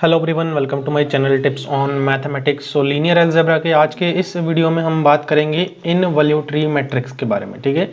Hello everyone, welcome to my channel tips on mathematics. So linear algebra के आज के इस वीडियो में हम बात करेंगे इनवॉल्यूटरी मैट्रिक्स के बारे में। ठीक है,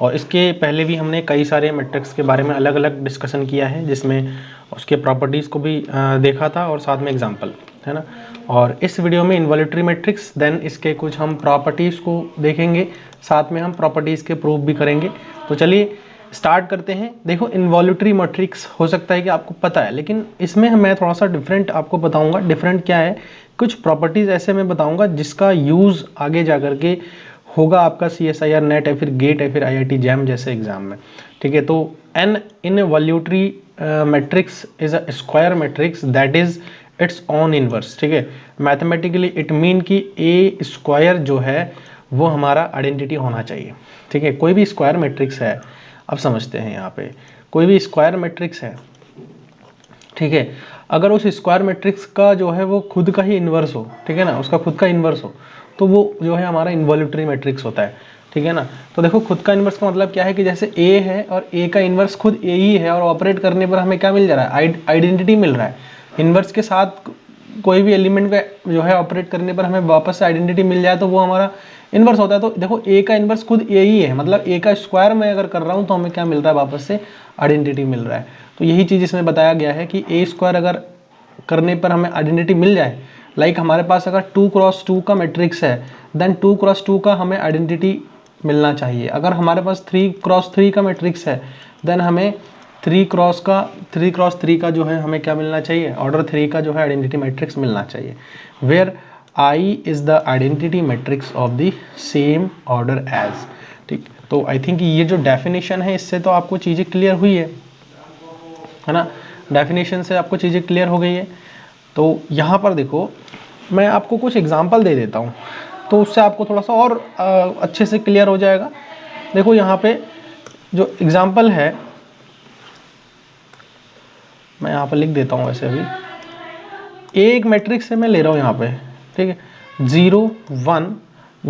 और इसके पहले भी हमने कई सारे मैट्रिक्स के बारे में अलग अलग डिस्कशन किया है, जिसमें उसके प्रॉपर्टीज़ को भी देखा था और साथ में एग्जांपल, है ना। और इस वीडियो में इनवॉल्यूटरी मैट्रिक्स, देन इसके कुछ हम प्रॉपर्टीज़ को देखेंगे, साथ में हम प्रॉपर्टीज़ के प्रूफ भी करेंगे। तो चलिए स्टार्ट करते हैं। देखो, इनवॉल्यूटरी मैट्रिक्स हो सकता है कि आपको पता है, लेकिन इसमें मैं थोड़ा सा डिफरेंट आपको बताऊंगा। डिफरेंट क्या है, कुछ प्रॉपर्टीज़ ऐसे मैं बताऊंगा जिसका यूज़ आगे जा करके होगा आपका CSIR नेट या फिर गेट या फिर IIT जैम जैसे एग्जाम में। ठीक है, तो an involutory matrix is a square matrix that is its own inverse. ठीक है, मैथमेटिकली इट मीन कि ए स्क्वायर जो है वो हमारा आइडेंटिटी होना चाहिए। ठीक है, कोई भी स्क्वायर मैट्रिक्स है, अब समझते हैं यहाँ पे, कोई भी स्क्वायर मैट्रिक्स है, ठीक है, अगर उस स्क्वायर मैट्रिक्स का जो है वो खुद का ही इन्वर्स हो, ठीक है ना, उसका खुद का इन्वर्स हो, तो वो जो है हमारा इनवॉल्यूटरी मैट्रिक्स होता है। ठीक है ना। तो देखो, खुद का इन्वर्स का मतलब क्या है कि जैसे ए है और ए का इन्वर्स खुद ए ही है, और ऑपरेट करने पर हमें क्या मिल जा रहा है, आइडेंटिटी मिल रहा है। इन्वर्स के साथ कोई भी एलिमेंट का जो है ऑपरेट करने पर हमें वापस से आइडेंटिटी मिल जाए तो वो हमारा इन्वर्स होता है। तो देखो, ए का इन्वर्स खुद ए ही है, मतलब ए का स्क्वायर मैं अगर कर रहा हूँ तो हमें क्या मिल रहा है, वापस से आइडेंटिटी मिल रहा है। तो यही चीज़ इसमें बताया गया है कि ए स्क्वायर अगर करने पर हमें आइडेंटिटी मिल जाए, लाइक हमारे पास अगर 2x2 का मैट्रिक्स है, देन 2x2 का हमें आइडेंटिटी मिलना चाहिए। अगर हमारे पास 3x3 का मैट्रिक्स है, देन हमें 3x3 का जो है हमें क्या मिलना चाहिए, ऑर्डर 3 का जो है आइडेंटिटी मैट्रिक्स मिलना चाहिए, where I is the identity matrix of the same order as. ठीक, तो आई थिंक ये जो डेफिनेशन है, इससे तो आपको चीज़ें क्लियर हुई है ना। डेफिनेशन से आपको चीज़ें क्लियर हो गई है। तो यहाँ पर देखो, मैं आपको कुछ एग्जांपल दे देता हूँ, तो उससे आपको थोड़ा सा और अच्छे से क्लियर हो जाएगा। देखो, यहाँ पे जो एग्जांपल है मैं यहाँ पर लिख देता हूँ। वैसे अभी एक मैट्रिक्स से मैं ले रहा हूँ यहाँ पे, ठीक है, 0 1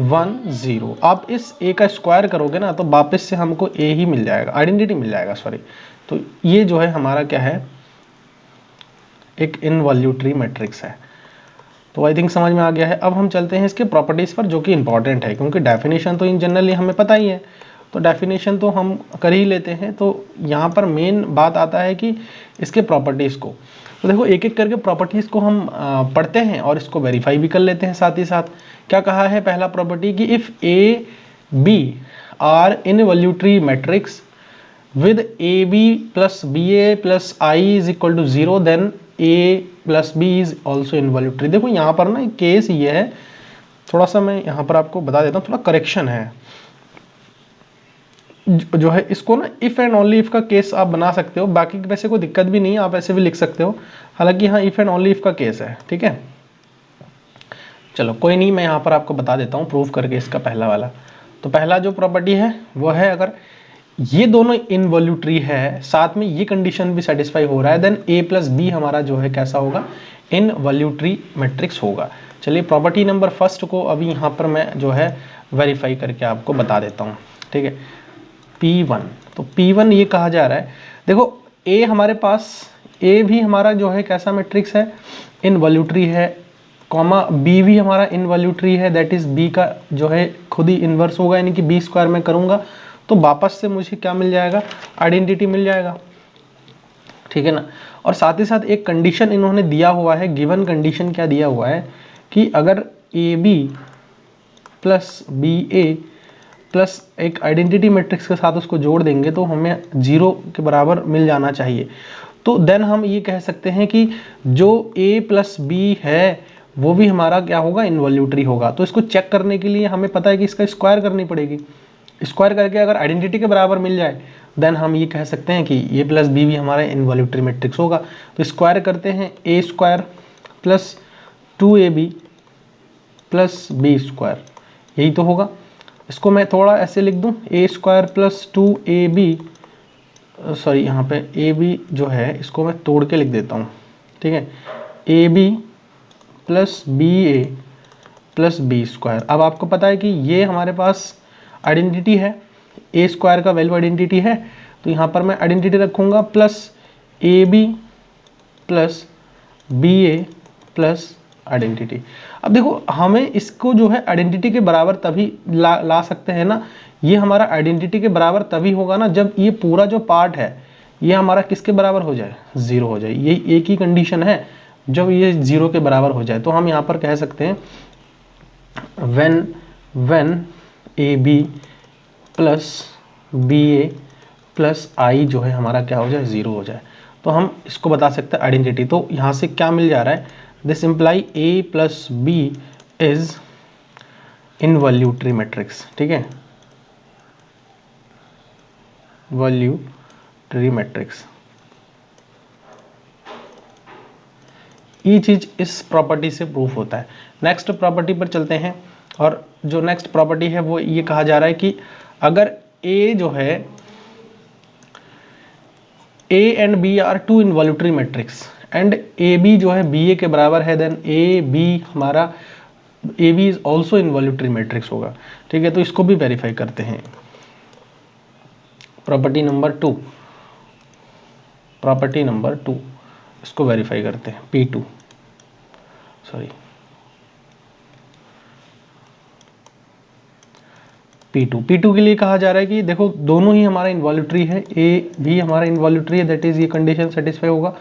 1 0। आप इस ए का स्क्वायर करोगे ना तो वापस से हमको ए ही मिल जाएगा, आइडेंटिटी मिल जाएगा, सॉरी। तो ये जो है हमारा क्या है, एक इनवॉल्यूटरी मैट्रिक्स है। तो आई थिंक समझ में आ गया है। अब हम चलते हैं इसके प्रॉपर्टीज़ पर, जो कि इंपॉर्टेंट है, क्योंकि डेफिनेशन तो इन जनरली हमें पता ही है, तो डेफिनेशन तो हम कर ही लेते हैं। तो यहाँ पर मेन बात आता है कि इसके प्रॉपर्टीज़ को, तो देखो एक एक करके प्रॉपर्टीज़ को हम पढ़ते हैं और इसको वेरीफाई भी कर लेते हैं साथ ही साथ। क्या कहा है पहला प्रॉपर्टी कि if A B are involutory matrix with AB plus BA plus I is equal to 0, then A plus B is also involuntary। देखो यहाँ पर ना केस ये है, थोड़ा सा मैं यहाँ पर आपको बता देता हूँ, थोड़ा करेक्शन है जो है इसको ना, इफ़ एंड ओनली इफ़ का केस आप बना सकते हो, बाकी वैसे कोई दिक्कत भी नहीं है, आप ऐसे भी लिख सकते हो। हालांकि यहाँ इफ़ एंड ओनली इफ़ का केस है, ठीक है। चलो कोई नहीं, मैं यहाँ पर आपको बता देता हूँ प्रूफ करके इसका पहला वाला। तो पहला जो प्रॉपर्टी है वो है, अगर ये दोनों इनवॉल्यूटरी है, साथ में ये कंडीशन भी सेटिस्फाई हो रहा है, देन A प्लस बी हमारा जो है कैसा होगा, इनवॉल्यूटरी मैट्रिक्स होगा। चलिए प्रॉपर्टी नंबर फर्स्ट को अभी यहाँ पर मैं जो है वेरीफाई करके आपको बता देता हूँ, ठीक है। P1, तो P1 ये कहा जा रहा है, देखो A हमारे पास, A भी हमारा जो है कैसा मैट्रिक्स है, इनवॉल्यूटरी है, कॉमा B भी हमारा इनवॉल्यूटरी है, दैट इज B का जो है खुद ही इन्वर्स होगा, यानी कि B स्क्वायर में करूँगा तो वापस से मुझे क्या मिल जाएगा, आइडेंटिटी मिल जाएगा, ठीक है ना। और साथ ही साथ एक कंडीशन इन्होंने दिया हुआ है, गिवन कंडीशन क्या दिया हुआ है कि अगर AB प्लस BA प्लस एक आइडेंटिटी मैट्रिक्स के साथ उसको जोड़ देंगे तो हमें 0 के बराबर मिल जाना चाहिए। तो देन हम ये कह सकते हैं कि जो A प्लस बी है वो भी हमारा क्या होगा, इनवॉल्यूटरी होगा। तो इसको चेक करने के लिए हमें पता है कि इसका स्क्वायर करनी पड़ेगी, स्क्वायर करके अगर आइडेंटिटी के बराबर मिल जाए देन हम ये कह सकते हैं कि ए प्लस बी भी हमारा इनवॉल्यूटरी मैट्रिक्स होगा। तो स्क्वायर करते हैं, A square plus 2AB plus B square, यही तो होगा। इसको मैं थोड़ा ऐसे लिख दूं, ए स्क्वायर प्लस 2AB, सॉरी यहाँ पे AB जो है इसको मैं तोड़ के लिख देता हूँ, ठीक है, AB plus BA plus B square. अब आपको पता है कि ये हमारे पास आइडेंटिटी है, ए स्क्वायर का वैल्यू आइडेंटिटी है, तो यहाँ पर मैं आइडेंटिटी रखूँगा plus AB plus B A plus identity. अब देखो हमें इसको जो है आइडेंटिटी के बराबर तभी ला सकते हैं ना, ये हमारा आइडेंटिटी के बराबर तभी होगा ना जब ये पूरा जो पार्ट है ये हमारा किसके बराबर हो जाए, 0 हो जाए। ये एक ही कंडीशन है, जब ये 0 के बराबर हो जाए। तो हम यहाँ पर कह सकते हैं when A B plus B A plus I जो है हमारा क्या हो जाए, 0 हो जाए। तो हम इसको बता सकते हैं आइडेंटिटी। तो यहाँ से क्या मिल जा रहा है, this imply A plus B is involutory matrix. ठीक है, वॉल्यूटरी मैट्रिक्स, ये चीज इस प्रॉपर्टी से प्रूफ होता है। नेक्स्ट प्रॉपर्टी पर चलते हैं, और जो नेक्स्ट प्रॉपर्टी है वो ये कहा जा रहा है कि अगर ए जो है A and B are two involutory matrix and A B जो है बी ए के बराबर है, देन ए बी हमारा A B is also involutory matrix होगा। ठीक है, तो इसको भी वेरीफाई करते हैं। प्रॉपर्टी नंबर 2, प्रॉपर्टी नंबर 2 इसको वेरीफाई करते हैं। P2 सॉरी P2 के लिए कहा जा रहा है कि देखो दोनों ही हमारा इनवॉल्यूटरी है, ए भी हमारा इनवॉल्यूटरी है, दैट इज ये कंडीशन सेटिस्फाई होगा।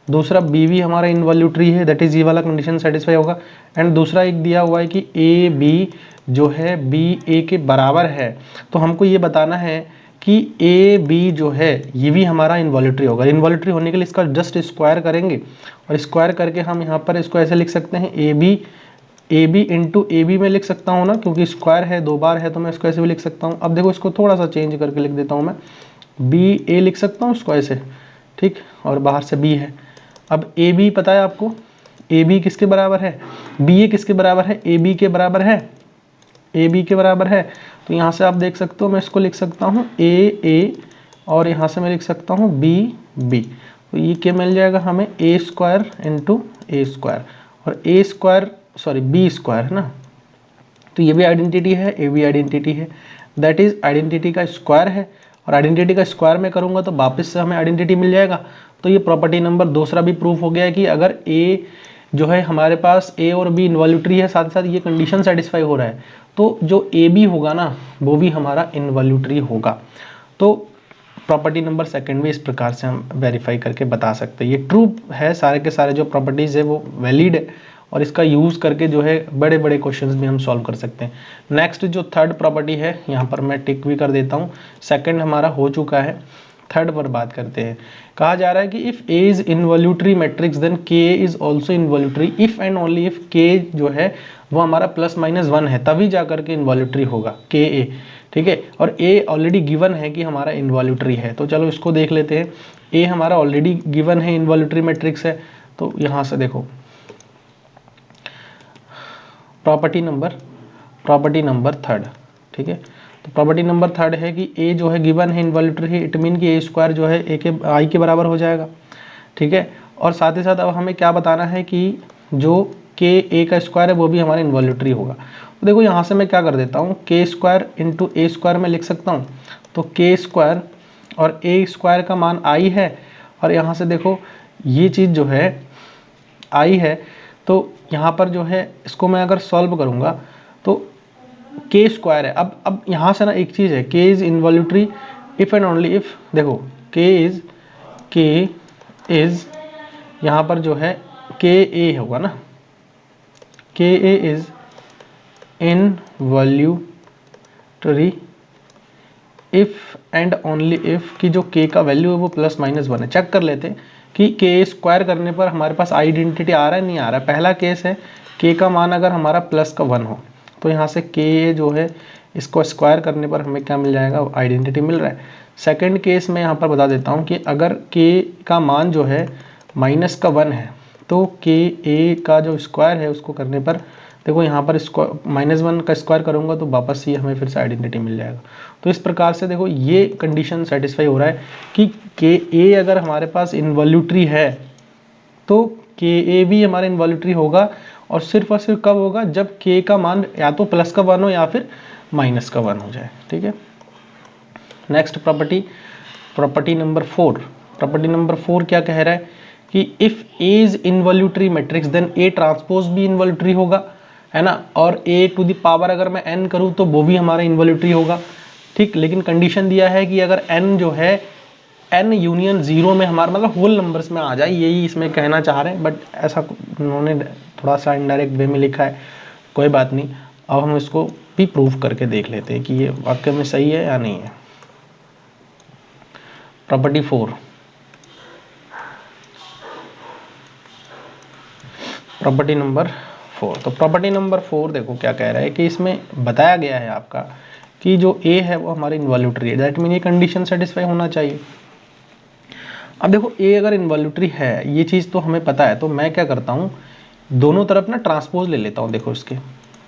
दूसरा बी भी हमारा इनवॉल्यूटरी है, दैट इज ये वाला कंडीशन सेटिस्फाई होगा। एंड दूसरा एक दिया हुआ है कि ए बी जो है बी ए के बराबर है। तो हमको ये बताना है कि ए बी जो है ये भी हमारा इनवॉल्यूटरी होगा। इनवॉल्यूटरी होने के लिए इसका जस्ट स्क्वायर करेंगे, और स्क्वायर करके हम यहाँ पर इसको ऐसे लिख सकते हैं A B into A B में लिख सकता हूँ ना, क्योंकि स्क्वायर है 2 बार है, तो मैं इसको ऐसे भी लिख सकता हूँ। अब देखो इसको थोड़ा सा चेंज करके लिख देता हूँ, मैं बी ए लिख सकता हूँ इसको ऐसे, ठीक, और बाहर से बी है। अब ए बी पता है आपको, ए बी किसके बराबर है, बी ए किसके बराबर है, ए बी के बराबर है, ए बी के बराबर है। तो यहाँ से आप देख सकते हो मैं इसको लिख सकता हूँ ए और यहाँ से मैं लिख सकता हूँ बी। तो ये क्या मिल जाएगा हमें, ए स्क्वायर इंटू ए स्क्वायर, और ए स्क्वायर सॉरी बी स्क्वायर है ना। तो ये भी आइडेंटिटी है, ए भी आइडेंटिटी है, दैट इज आइडेंटिटी का स्क्वायर है, और आइडेंटिटी का स्क्वायर में करूँगा तो वापस से हमें आइडेंटिटी मिल जाएगा। तो ये प्रॉपर्टी नंबर दूसरा भी प्रूफ हो गया है कि अगर ए जो है हमारे पास ए और बी इनवॉल्यूटरी है, साथ साथ ये कंडीशन सेटिस्फाई हो रहा है, तो जो ए बी होगा ना वो भी हमारा इनवॉल्यूटरी होगा। तो प्रॉपर्टी नंबर सेकंड भी इस प्रकार से हम वेरीफाई करके बता सकते हैं। ये ट्रू है, सारे के सारे जो प्रॉपर्टीज़ है वो वैलिड है, और इसका यूज़ करके जो है बड़े बड़े क्वेश्चंस भी हम सॉल्व कर सकते हैं। नेक्स्ट जो थर्ड प्रॉपर्टी है यहाँ पर मैं टिक भी कर देता हूँ, सेकंड हमारा हो चुका है, थर्ड पर बात करते हैं। कहा जा रहा है कि if A is involutory matrix then K is also involutory if and only if K जो है वो हमारा +-1 है, तभी जा करके इनवॉल्यूटरी होगा के ए। ठीक है, और ए ऑलरेडी गिवन है कि हमारा इनवॉल्यूटरी है। तो चलो इसको देख लेते हैं। ए हमारा ऑलरेडी गिवन है, इनवॉल्यूटरी मैट्रिक्स है। तो यहाँ से देखो प्रॉपर्टी नंबर थर्ड, ठीक है, तो प्रॉपर्टी नंबर थर्ड है कि ए जो है गिवन है, इनवॉल्यूटरी है, इट मीन कि ए स्क्वायर जो है ए के आई के बराबर हो जाएगा। ठीक है, और साथ ही साथ अब हमें क्या बताना है कि जो के ए का स्क्वायर है वो भी हमारा इनवॉल्यूटरी होगा। तो देखो यहाँ से मैं क्या कर देता हूँ, के स्क्वायर इंटू ए स्क्वायर में लिख सकता हूँ। तो के स्क्वायर और ए स्क्वायर का मान आई है, और यहाँ से देखो ये चीज़ जो है आई है, तो यहाँ पर जो है इसको मैं अगर सॉल्व करूँगा तो के स्क्वायर है। अब यहाँ से ना एक चीज़ है, के is involutory if and only if, देखो के इज़ यहाँ पर जो है के ए होगा ना, के A is involutory if and only if कि जो के का वैल्यू है वो +-1 है। चेक कर लेते हैं कि के स्क्वायर करने पर हमारे पास आइडेंटिटी आ रहा है नहीं आ रहा है। पहला केस है के का मान अगर हमारा +1 हो, तो यहाँ से के जो है इसको स्क्वायर करने पर हमें क्या मिल जाएगा, आइडेंटिटी मिल रहा है। सेकंड केस में यहाँ पर बता देता हूँ कि अगर के का मान जो है -1 है, तो के ए का जो स्क्वायर है उसको करने पर देखो यहाँ पर -1 का स्क्वायर करूँगा तो वापस ही हमें फिर से आइडेंटिटी मिल जाएगा। तो इस प्रकार से देखो ये कंडीशन सेटिस्फाई हो रहा है कि के ए अगर हमारे पास इनवॉल्यूटरी है तो के ए भी हमारा इनवॉल्यूटरी होगा, और सिर्फ कब होगा, जब के का मान या तो +1 हो या फिर -1 हो जाए। ठीक है, नेक्स्ट प्रॉपर्टी नंबर 4 क्या कह रहा है कि if A is involutory matrix then A transpose भी इनवॉल्यूटरी होगा, है ना, और ए टू द पावर अगर मैं n करूँ तो वो भी हमारा इनवॉल्यूटरी होगा, ठीक। लेकिन कंडीशन दिया है कि अगर n जो है n यूनियन 0 में हमारा मतलब होल नंबर्स में आ जाए, यही इसमें कहना चाह रहे हैं, बट ऐसा उन्होंने थोड़ा सा इनडायरेक्ट वे में लिखा है, कोई बात नहीं। अब हम इसको भी प्रूफ करके देख लेते हैं कि ये वाकई में सही है या नहीं है। Property 4, property number 4। तो प्रॉपर्टी नंबर 4 देखो क्या कह रहा है कि इसमें बताया गया है आपका कि जो ए है वो हमारी इनवॉल्यूटरी है, दैट मीन ये कंडीशन सेटिस्फाई होना चाहिए। अब देखो ए अगर इनवॉल्यूटरी है, ये चीज़ तो हमें पता है, तो मैं क्या करता हूँ, दोनों तरफ ना ट्रांसपोज ले लेता हूँ। देखो इसके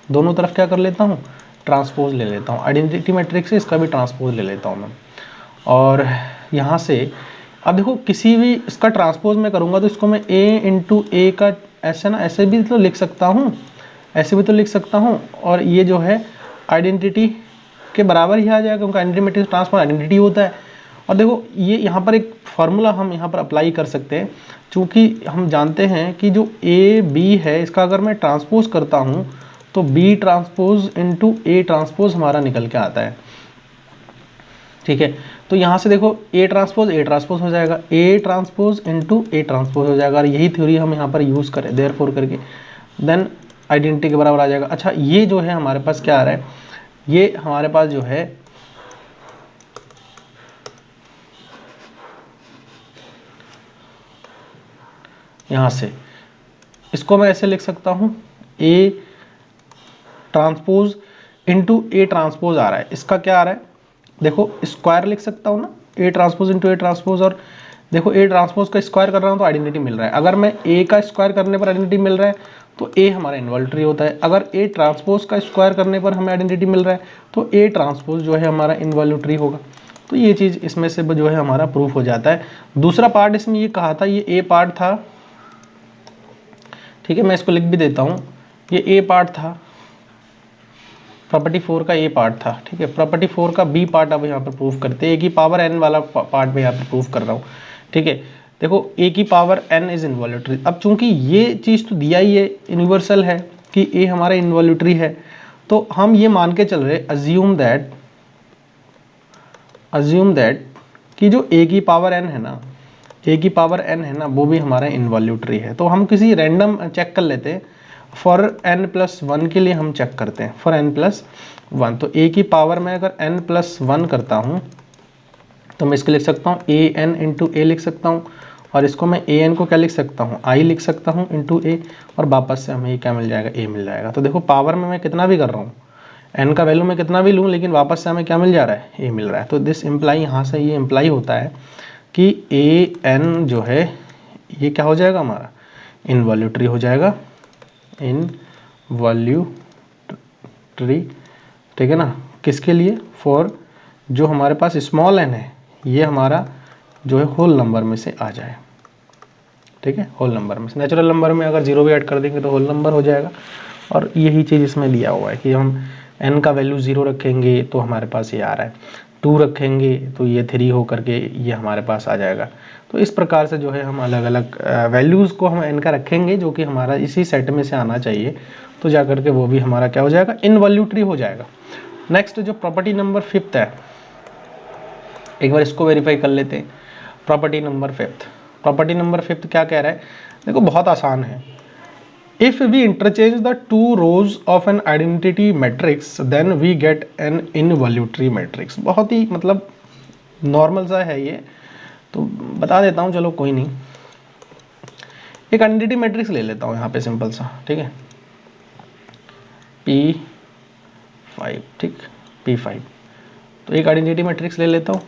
दोनों तरफ क्या कर लेता हूँ, ट्रांसपोज ले लेता हूँ। आइडेंटिटी मैट्रिक्स से इसका भी ट्रांसपोज ले लेता हूँ मैं, और यहाँ से अब देखो किसी भी इसका ट्रांसपोज मैं करूँगा तो इसको मैं a इंटू ए का ऐसे ना ऐसे भी तो लिख सकता हूँ, ऐसे भी तो लिख सकता हूँ, और ये जो है आइडेंटिटी के बराबर ही आ जाएगा, क्योंकि आइडेंटिटी मैट्रिक्स ट्रांसपोज आइडेंटिटी होता है। और देखो ये यहाँ पर एक फार्मूला हम यहाँ पर अप्लाई कर सकते हैं, क्योंकि हम जानते हैं कि जो ए बी है इसका अगर मैं ट्रांसपोज करता हूँ तो B transpose into A transpose हमारा निकल के आता है, ठीक है। तो यहाँ से देखो ए ट्रांसपोज हो जाएगा, ए ट्रांसपोज इंटू ए ट्रांसपोज हो जाएगा, और यही थ्योरी हम यहाँ पर यूज़ करें देयरफॉर करके, देन आइडेंटिटी के बराबर आ जाएगा। अच्छा ये जो है हमारे पास क्या आ रहा है, ये हमारे पास जो है यहाँ से इसको मैं ऐसे लिख सकता हूँ, A transpose into A transpose आ रहा है, इसका क्या आ रहा है, देखो स्क्वायर लिख सकता हूँ ना, ए ट्रांसपोज इंटू ए ट्रांसपोज, और देखो ए ट्रांसपोज का स्क्वायर कर रहा हूँ तो आइडेंटिटी मिल रहा है। अगर मैं ए का स्क्वायर करने पर आइडेंटिटी मिल रहा है तो ए हमारा इनवॉल्यूटरी होता है, अगर ए ट्रांसपोज का स्क्वायर करने पर हमें आइडेंटिटी मिल रहा है तो ए ट्रांसपोज जो है हमारा इनवॉल्यूटरी होगा। तो ये चीज़ इसमें से जो है हमारा प्रूफ हो जाता है। दूसरा पार्ट इसमें ये कहा था, ये ए पार्ट था, ठीक है, मैं इसको लिख भी देता हूँ, ये ए पार्ट था, प्रॉपर्टी 4 का ए पार्ट था, ठीक है। प्रॉपर्टी 4 का बी पार्ट अब यहाँ पर प्रूफ करते हैं, ए की पावर n वाला पार्ट में यहाँ पर प्रूफ कर रहा हूँ, ठीक है। देखो ए की पावर n इज इनवॉल्यूटरी। अब चूंकि ये चीज़ तो दिया ही है, यूनिवर्सल है कि ए हमारा इनवॉल्यूटरी है, तो हम ये मान के चल रहे अज्यूम दैट कि जो ए की पावर n है ना, ए की पावर n है ना, वो भी हमारा इनवॉल्यूटरी है। तो हम किसी रैंडम चेक कर लेते हैं, फॉर n+1 के लिए हम चेक करते हैं, फॉर n+1। तो a की पावर में अगर n+1 करता हूँ तो मैं इसको लिख सकता हूँ an इंटू ए लिख सकता हूँ, और इसको मैं an को क्या लिख सकता हूँ, i लिख सकता हूँ इंटू ए, और वापस से हमें ये क्या मिल जाएगा, a मिल जाएगा। तो देखो पावर में मैं कितना भी कर रहा हूँ, n का वैल्यू मैं कितना भी लूँ, लेकिन वापस से हमें क्या मिल जा रहा है, a मिल रहा है। तो दिस इम्प्लाई, यहाँ से ये इम्प्लाई होता है कि an जो है ये क्या हो जाएगा, हमारा इनवॉल्यूटरी हो जाएगा, इनवॉल्यूटरी, ठीक है ना। किसके लिए, फॉर जो हमारे पास स्मॉल n है, ये हमारा जो है होल नंबर में से आ जाए, ठीक है, होल नंबर में से। नेचुरल नंबर में अगर 0 भी ऐड कर देंगे तो होल नंबर हो जाएगा, और यही चीज़ इसमें दिया हुआ है कि हम n का वैल्यू 0 रखेंगे तो हमारे पास ये आ रहा है, 2 रखेंगे तो ये 3 हो करके ये हमारे पास आ जाएगा। तो इस प्रकार से जो है हम अलग अलग वैल्यूज़ को हम n का रखेंगे जो कि हमारा इसी सेट में से आना चाहिए, तो जा करके वो भी हमारा क्या हो जाएगा, इनवॉल्यूटरी हो जाएगा। नेक्स्ट जो प्रॉपर्टी नंबर 5 है, एक बार इसको वेरीफाई कर लेते हैं। प्रॉपर्टी नंबर 5 क्या कह रहा है, देखो बहुत आसान है। If we interchange the two rows of an identity matrix, then we get an involutory matrix। बहुत ही मतलब नॉर्मल सा है ये, तो बता देता हूँ, चलो कोई नहीं। एक आइडेंटिटी मैट्रिक्स ले लेता हूँ यहाँ पे सिंपल सा, ठीक है, P5, ठीक, P5। तो एक आइडेंटिटी मैट्रिक्स ले लेता हूँ,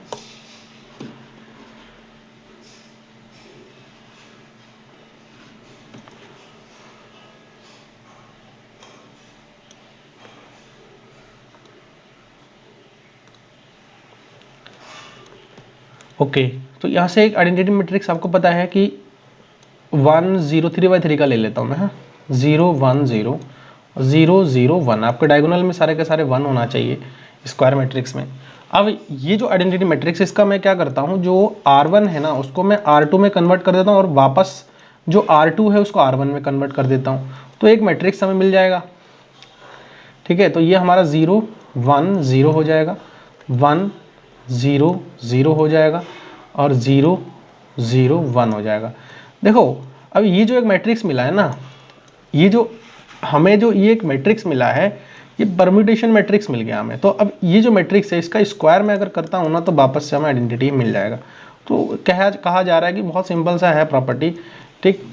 ओके। तो यहाँ से एक आइडेंटिटी मैट्रिक्स आपको पता है कि 1 0 3/3 का ले लेता हूँ मैं, हाँ, 0 1 0 0 0 1। आपके डायगोनल में सारे के सारे 1 होना चाहिए स्क्वायर मैट्रिक्स में। अब ये जो आइडेंटिटी मैट्रिक्स, इसका मैं क्या करता हूँ, जो R1 है ना उसको मैं R2 में कन्वर्ट कर देता हूँ और वापस जो R2 है उसको R1 में कन्वर्ट कर देता हूँ, तो एक मैट्रिक्स हमें मिल जाएगा। ठीक है, तो ये हमारा 0 1 0 हो जाएगा, 1 0 0 हो जाएगा और 0 0 1 हो जाएगा। देखो अब ये जो एक मैट्रिक्स मिला है ना, ये जो हमें जो ये एक मैट्रिक्स मिला है, ये परम्यूटेशन मैट्रिक्स मिल गया हमें। तो अब ये जो मैट्रिक्स है इसका स्क्वायर में अगर करता हूँ ना तो वापस से हमें आइडेंटिटी मिल जाएगा। तो कहा जा रहा है कि बहुत सिंपल सा है प्रॉपर्टी। ठीक,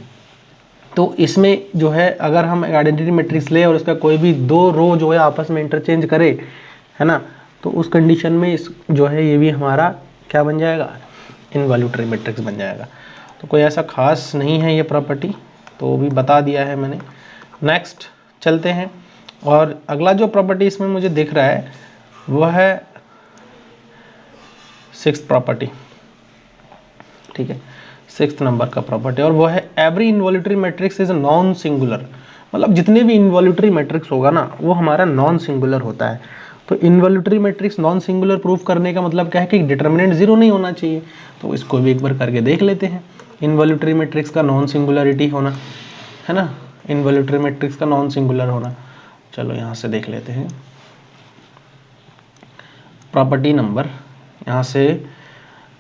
तो इसमें जो है अगर हम आइडेंटिटी मैट्रिक्स ले और इसका कोई भी दो रो जो है आपस में इंटरचेंज करे, है ना, तो उस कंडीशन में इस जो है ये भी हमारा क्या बन जाएगा, इनवॉल्यूटरी मैट्रिक्स बन जाएगा। तो कोई ऐसा खास नहीं है ये प्रॉपर्टी, तो भी बता दिया है मैंने। नेक्स्ट चलते हैं, और अगला जो प्रॉपर्टी इसमें मुझे दिख रहा है वो है 6th प्रॉपर्टी। ठीक है, 6th नंबर का प्रॉपर्टी, और वो है every involutory matrix is non singular. मतलब जितने भी इनवॉल्यूटरी मैट्रिक्स होगा ना वो हमारा नॉन सिंगुलर होता है। तो involutory matrix non singular proof करने का मतलब क्या है कि डिटर्मिनेंट 0 नहीं होना चाहिए। तो इसको भी एक बार करके देख लेते हैं, इनवॉल्यूटरी मैट्रिक्स का नॉन सिंगुलरिटी होना, है ना, इनवॉल्यूटरी मैट्रिक्स का नॉन सिंगुलर होना। चलो यहाँ से देख लेते हैं प्रॉपर्टी नंबर, यहाँ से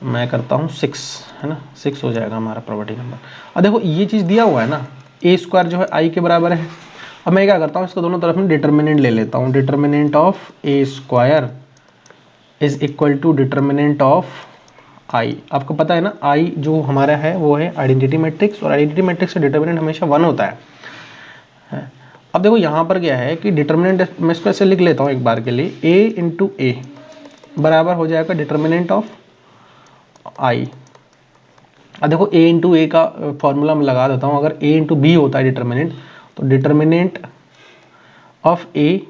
मैं करता हूँ 6, है ना, 6 हो जाएगा हमारा प्रॉपर्टी नंबर। अब देखो ये चीज़ दिया हुआ है ना, ए स्क्वायर जो है आई के बराबर है। अब मैं क्या करता हूँ, इसको दोनों तरफ में डिटर्मिनेंट ले लेता हूँ। Determinant of A square is equal to determinant of I. आपको पता है ना आई जो हमारा है वो है आइडेंटिटी मैट्रिक्स, और आइडेंटिटी मैट्रिक्स का डिटर्मिनेंट हमेशा 1 होता है। अब देखो यहाँ पर क्या है कि डिटर्मिनेंट, मैं इसको ऐसे लिख लेता हूँ एक बार के लिए, ए इंटू ए बराबर हो जाएगा डिटर्मिनेंट ऑफ आई। अब देखो ए इंटू ए का फॉर्मूला मैं लगा देता हूँ। अगर ए इंटू बी होता है डिटर्मिनेंट, तो determinant of A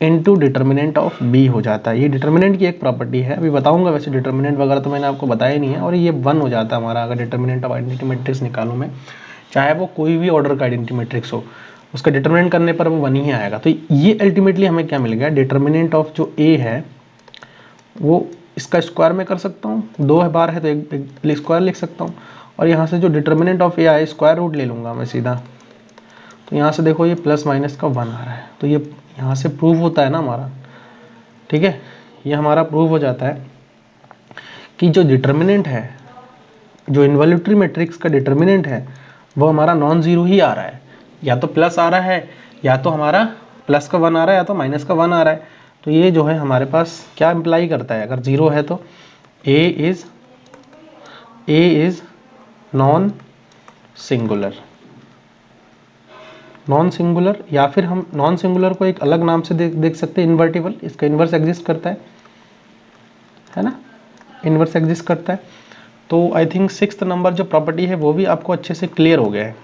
into determinant of B हो जाता है। ये डिटर्मिनेंट की एक प्रॉपर्टी है, अभी बताऊंगा। वैसे डिटर्मिनेंट वगैरह तो मैंने आपको बताया नहीं है। और ये 1 हो जाता है हमारा अगर डिटर्मिनेंट ऑफ आइडेंटिटी मैट्रिक्स निकालूँ मैं, चाहे वो कोई भी ऑर्डर का आइडेंटिटी मैट्रिक्स हो, उसका डिटर्मिनेंट करने पर वो 1 ही आएगा। तो ये अल्टीमेटली हमें क्या मिल गया, डिटर्मिनेंट ऑफ जो ए है वो इसका स्क्वायर में कर सकता हूँ, 2 बार है तो एक स्क्वायर लिख सकता हूँ। और यहाँ से जो डिटर्मिनेंट ऑफ ए आए स्क्वायर रूट ले लूँगा मैं सीधा। तो यहाँ से देखो ये प्लस माइनस का 1 आ रहा है, तो ये यहाँ से प्रूव होता है ना हमारा। ठीक है, ये हमारा प्रूव हो जाता है कि जो डिटर्मिनेंट है, जो इनवॉल्यूटरी मैट्रिक्स का डिटर्मिनेंट है, वो हमारा नॉन जीरो ही आ रहा है। या तो प्लस आ रहा है, या तो हमारा प्लस का 1 आ रहा है, या तो माइनस का 1 आ रहा है। तो ये जो है हमारे पास क्या इम्प्लाई करता है, अगर 0 है तो A is non singular. Non singular, या फिर हम नॉन सिंगुलर को एक अलग नाम से देख सकते हैं, इन्वर्टिबल। इसका इन्वर्स एग्जिस्ट करता है ना, इन्वर्स एग्जिस्ट करता है। तो आई थिंक 6th नंबर जो प्रॉपर्टी है वो भी आपको अच्छे से क्लियर हो गया है।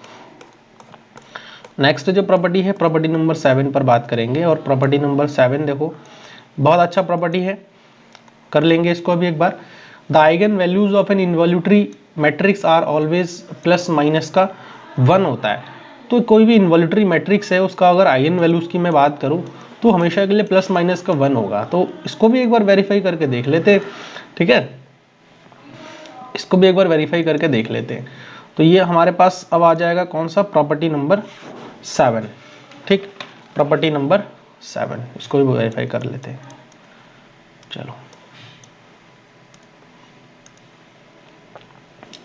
नेक्स्ट जो प्रॉपर्टी है, प्रॉपर्टी नंबर 7 पर बात करेंगे। और प्रॉपर्टी नंबर 7 देखो बहुत अच्छा प्रॉपर्टी है, कर लेंगे इसको अभी एक बार। The eigen values of an involutory matrix are always plus minus का 1 होता है। तो कोई भी इन्वॉल्यूटरी मैट्रिक्स है उसका अगर आइगन वैल्यूज की मैं बात करूं तो हमेशा के लिए प्लस माइनस का 1 होगा। तो इसको भी एक बार वेरीफाई करके देख लेते हैं। ठीक है, इसको भी एक बार वेरीफाई करके देख लेते हैं। तो ये हमारे पास अब आ जाएगा कौन सा, प्रॉपर्टी नंबर 7। ठीक, प्रॉपर्टी नंबर 7, इसको भी वेरीफाई कर लेते हैं। चलो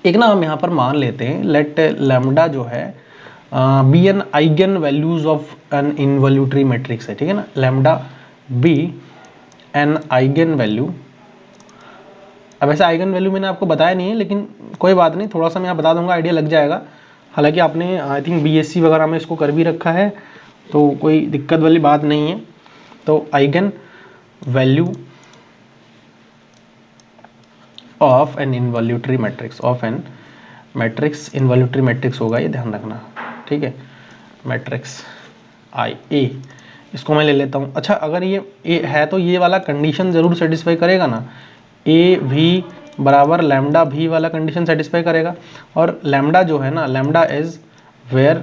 एक ना हम यहाँ पर मान लेते हैं, लेट लैम्डा जो है be an eigen values of an involutory matrix है। ठीक है ना, lambda be an eigen value. अब ऐसे आइगन वैल्यू मैंने आपको बताया नहीं है, लेकिन कोई बात नहीं, थोड़ा सा मैं बता दूंगा, आइडिया लग जाएगा। हालांकि आपने आई थिंक बीएससी वगैरह में इसको कर भी रखा है, तो कोई दिक्कत वाली बात नहीं है। तो eigen value of an involutory matrix, of an matrix, involutory matrix होगा ये, ध्यान रखना। ठीक है, मैट्रिक्स आई ए, इसको मैं ले लेता हूँ। अच्छा, अगर ये ए है तो ये वाला कंडीशन जरूर सेटिस्फाई करेगा ना, ए भी बराबर लैम्डा भी वाला कंडीशन सेटिस्फाई करेगा। और लैम्डा जो है ना, lambda is where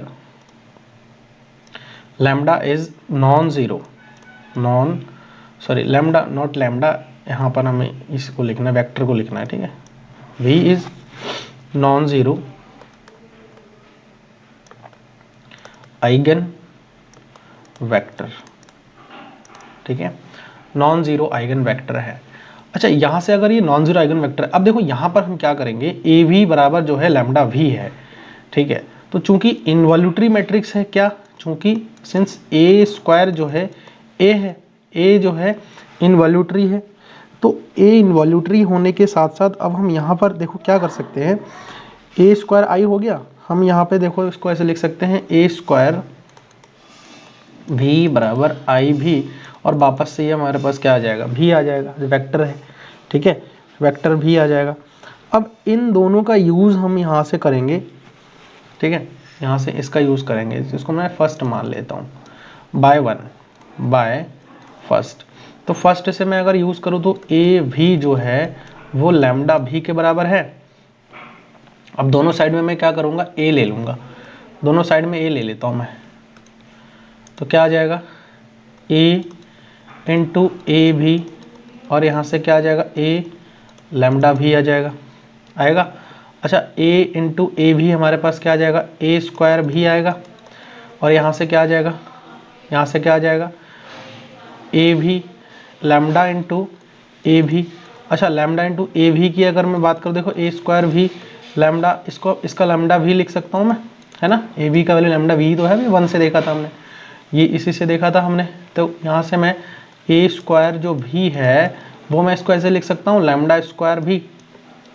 lambda is non zero, non sorry lambda not lambda, यहाँ पर हमें इसको लिखना है, वेक्टर को लिखना है, ठीक है। v is non zero eigen vector, ठीक है, नॉन ज़ीरो आइगन वेक्टर है। अच्छा, यहाँ से अगर ये नॉन ज़ीरो आइगन वेक्टर है, अब देखो यहाँ पर हम क्या करेंगे, ए वी बराबर जो है लैम्डा वी है, ठीक है। तो चूंकि इन्वॉल्यूटरी मैट्रिक्स है, क्या, चूंकि सिंस ए स्क्वायर जो है ए है, ए जो है इन्वॉल्यूटरी है, तो ए इन्वॉल्यूटरी होने के साथ साथ अब हम यहाँ पर देखो क्या कर सकते हैं, ए स्क्वायर आई हो गया, हम यहाँ पे देखो इसको ऐसे लिख सकते हैं, ए स्क्वायर वी बराबर आई भी, और वापस से ये हमारे पास क्या आ जाएगा, भी आ जाएगा, वेक्टर है, ठीक है, वेक्टर भी आ जाएगा। अब इन दोनों का यूज़ हम यहाँ से करेंगे, ठीक है, यहाँ से इसका यूज़ करेंगे, जिसको मैं फर्स्ट मान लेता हूँ, बाय वन बाय फर्स्ट। तो फर्स्ट से मैं अगर यूज़ करूँ तो ए भी जो है वो लैम्डा भी के बराबर है। अब दोनों साइड में मैं क्या करूँगा, ए ले लूँगा, दोनों साइड में ए ले लेता हूँ मैं, तो क्या आ जाएगा, ए इंटू ए भी, और यहाँ से क्या आ जाएगा, ए लैम्डा भी आ जाएगा, आएगा। अच्छा, ए इंटू ए भी हमारे पास क्या आ जाएगा, ए स्क्वायर भी आएगा, और यहाँ से क्या आ जाएगा, यहाँ से क्या आ जाएगा, ए भी लैम्डा इंटू ए भी। अच्छा, लैम्डा इंटू ए भी की अगर मैं बात करूँ, देखो ए स्क्वायर भी लैम्डा, इसका लैम्डा भी लिख सकता हूँ मैं, है ना, ए भी का वैल्यू लैम्डा भी तो है, अभी 1 से देखा था हमने, ये इसी से देखा था हमने। तो यहाँ से मैं ए स्क्वायर जो भी है वो मैं इसको ऐसे लिख सकता हूँ, लैम्डा स्क्वायर भी,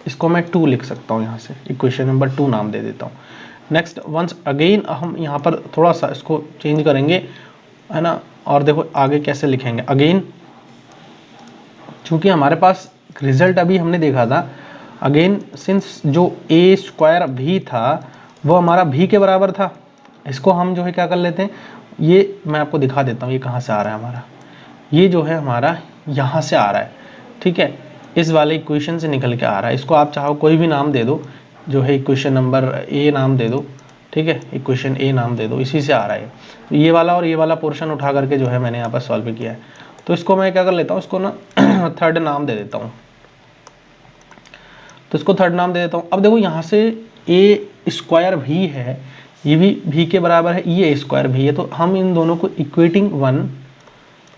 इसको मैं 2 लिख सकता हूँ, यहाँ से इक्वेशन नंबर 2 नाम दे देता हूँ। नेक्स्ट वंस अगेन हम यहाँ पर थोड़ा सा इसको चेंज करेंगे, है ना, और देखो आगे कैसे लिखेंगे, अगेन चूँकि हमारे पास रिजल्ट अभी हमने देखा था, अगेन सिंस जो ए स्क्वायर भी था वो हमारा भी के बराबर था, इसको हम जो है क्या कर लेते हैं, ये मैं आपको दिखा देता हूँ ये कहाँ से आ रहा है हमारा, ये जो है हमारा यहाँ से आ रहा है, ठीक है, इस वाले इक्वेशन से निकल के आ रहा है। इसको आप चाहो कोई भी नाम दे दो, जो है इक्वेशन नंबर ए नाम दे दो, ठीक है, इक्वेशन ए नाम दे दो, इसी से आ रहा है। तो ये वाला और ये वाला पोर्शन उठा करके जो है मैंने यहाँ पर सॉल्व किया है। तो इसको मैं क्या कर लेता हूँ, इसको ना थर्ड नाम दे देता हूँ, तो इसको थर्ड नाम दे देता हूँ। अब देखो यहाँ से ए स्क्वायर भी है, ये भी के बराबर है, ये ए स्क्वायर भी है, तो हम इन दोनों को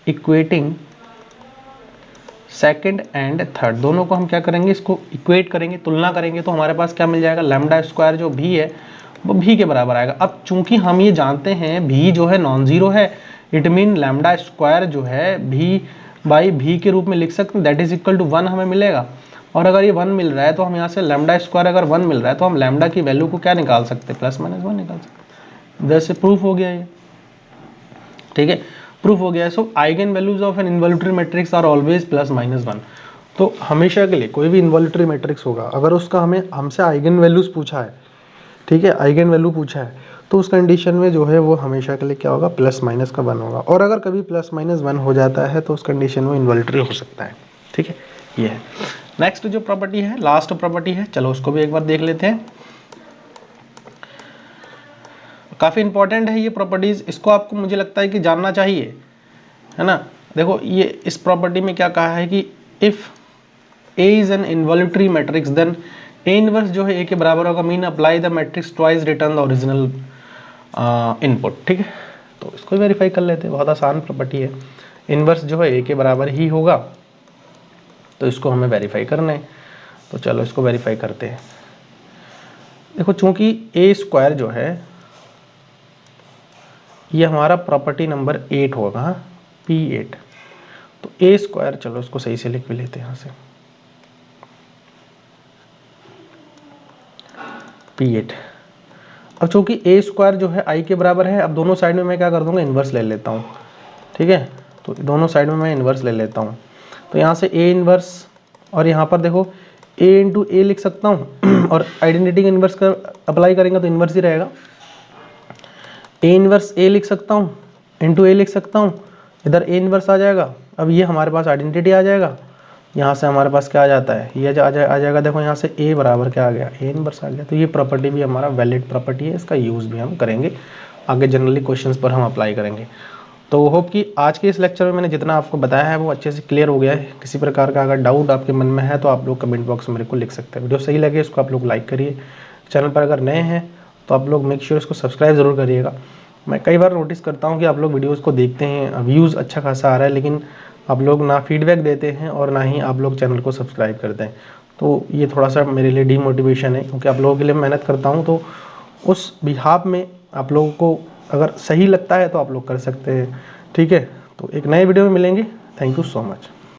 इक्वेटिंग सेकंड एंड थर्ड, दोनों को हम क्या करेंगे, इसको इक्वेट करेंगे, तुलना करेंगे, तो हमारे पास क्या मिल जाएगा, लैम्डा स्क्वायर जो भी है वो भी के बराबर आएगा। अब चूंकि हम ये जानते हैं भी जो है नॉन जीरो है, इट मीन लैम्डा स्क्वायर जो है भी बाई भी के रूप में लिख सकते हैं, दैट इज इक्वल टू 1 हमें मिलेगा। और अगर ये 1 मिल रहा है तो हम यहाँ से लैम्डा स्क्वायर अगर 1 मिल रहा है तो हम लैम्डा की वैल्यू को क्या निकाल सकते हैं, ±1 निकाल सकते हैं। जैसे प्रूफ हो गया ये, ठीक है, प्रूफ हो गया। So eigen values of an involutory matrix are always ±1। तो हमेशा के लिए कोई भी इन्वॉल्यूटरी मैट्रिक्स होगा, अगर उसका हमसे आइगन वैल्यूज पूछा है, ठीक है, आइगन वैल्यू पूछा है, तो उस कंडीशन में जो है वो हमेशा के लिए क्या होगा, ±1 का 1 होगा। और अगर कभी ±1 हो जाता है तो उस कंडीशन में इन्वॉल्यूटरी हो सकता है, ठीक है, ये है। नेक्स्ट जो प्रॉपर्टी है, लास्ट प्रॉपर्टी है, चलो उसको भी एक बार देख लेते हैं। काफ़ी इंपॉर्टेंट है ये प्रॉपर्टीज, इसको आपको मुझे लगता है कि जानना चाहिए, है ना। देखो ये इस प्रॉपर्टी में क्या कहा है कि if A is an involutory matrix then A inverse जो है ए के बराबर होगा, mean apply the matrix twice return the original input, ठीक है। तो इसको वेरीफाई कर लेते हैं, बहुत आसान प्रॉपर्टी है, इनवर्स जो है ए के बराबर ही होगा, तो इसको हमें वेरीफाई करना है। तो चलो इसको वेरीफाई करते हैं। देखो चूंकि ए स्क्वायर जो है ये हमारा प्रॉपर्टी नंबर 8 होगा, P8, तो ए स्क्वायर, चलो इसको सही से लिख भी लेते हैं यहाँ से, P8। अब चूंकि ए स्क्वायर जो है आई के बराबर है, अब दोनों साइड में मैं क्या कर दूंगा, इन्वर्स ले लेता हूँ, ठीक है, तो दोनों साइड में मैं इन्वर्स ले लेता हूँ। तो यहाँ से ए इन्वर्स, और यहाँ पर देखो ए इंटू ए लिख सकता हूँ और आइडेंटिटी के इन्वर्स का अप्लाई करेंगे तो इन्वर्स ही रहेगा। ए इन्वर्स ए लिख सकता हूँ, इंटू ए लिख सकता हूँ, इधर ए इन्वर्स आ जाएगा। अब ये हमारे पास आइडेंटिटी आ जाएगा, यहाँ से हमारे पास क्या आ जाता है, ये आ जाएगा, देखो यहाँ से ए बराबर क्या आ गया, ए इन्वर्स आ गया। तो ये प्रॉपर्टी भी हमारा वैलिड प्रॉपर्टी है, इसका यूज़ भी हम करेंगे, आगे जनरली क्वेश्चंस पर हम अप्लाई करेंगे। तो होप कि आज के इस लेक्चर में मैंने जितना आपको बताया है वो अच्छे से क्लियर हो गया है। किसी प्रकार का अगर डाउट आपके मन में है तो आप लोग कमेंट बॉक्स में मेरे को लिख सकते हैं। वीडियो सही लगे इसको आप लोग लाइक करिए। चैनल पर अगर नए हैं तो आप लोग मेक श्योर इसको सब्सक्राइब ज़रूर करिएगा। मैं कई बार नोटिस करता हूँ कि आप लोग वीडियोज़ को देखते हैं, व्यूज़ अच्छा खासा आ रहा है, लेकिन आप लोग ना फीडबैक देते हैं और ना ही आप लोग चैनल को सब्सक्राइब करते हैं। तो ये थोड़ा सा मेरे लिए डीमोटिवेशन है, क्योंकि आप लोगों के लिए मेहनत करता हूँ, तो उस बिहाफ में आप लोगों को अगर सही लगता है तो आप लोग कर सकते हैं। ठीक है, तो एक नए वीडियो में मिलेंगे। Thank you so much.